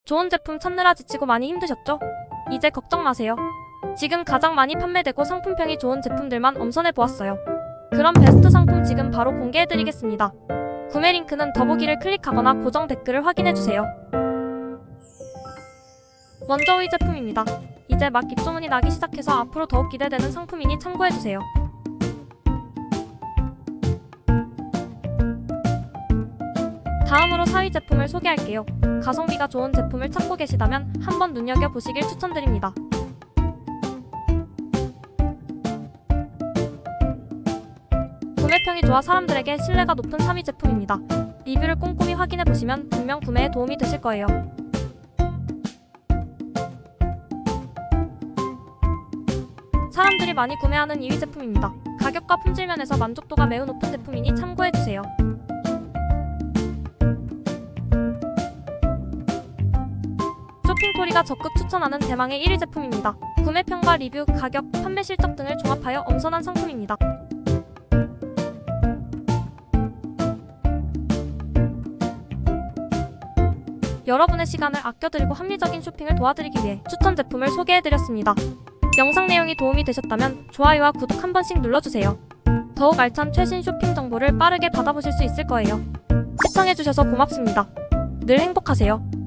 좋은 제품 찾느라 지치고 많이 힘드셨죠? 이제 걱정 마세요. 지금 가장 많이 판매되고 상품평이 좋은 제품들만 엄선해 보았어요. 그럼 베스트 상품 지금 바로 공개해드리겠습니다. 구매 링크는 더보기를 클릭하거나 고정 댓글을 확인해주세요. 먼저 이 제품입니다. 이제 막 입소문이 나기 시작해서 앞으로 더욱 기대되는 상품이니 참고해주세요. 다음으로 4위 제품을 소개할게요. 가성비가 좋은 제품을 찾고 계시다면 한번 눈여겨보시길 추천드립니다. 구매평이 좋아 사람들에게 신뢰가 높은 3위 제품입니다. 리뷰를 꼼꼼히 확인해보시면 분명 구매에 도움이 되실 거예요. 사람들이 많이 구매하는 2위 제품입니다. 가격과 품질 면에서 만족도가 매우 높은 제품이니 참고해주세요. 쇼핑토리가 적극 추천하는 대망의 1위 제품입니다. 구매평과 리뷰, 가격, 판매 실적 등을 종합하여 엄선한 상품입니다. 여러분의 시간을 아껴드리고 합리적인 쇼핑을 도와드리기 위해 추천 제품을 소개해드렸습니다. 영상 내용이 도움이 되셨다면 좋아요와 구독 한 번씩 눌러주세요. 더욱 알찬 최신 쇼핑 정보를 빠르게 받아보실 수 있을 거예요. 시청해주셔서 고맙습니다. 늘 행복하세요.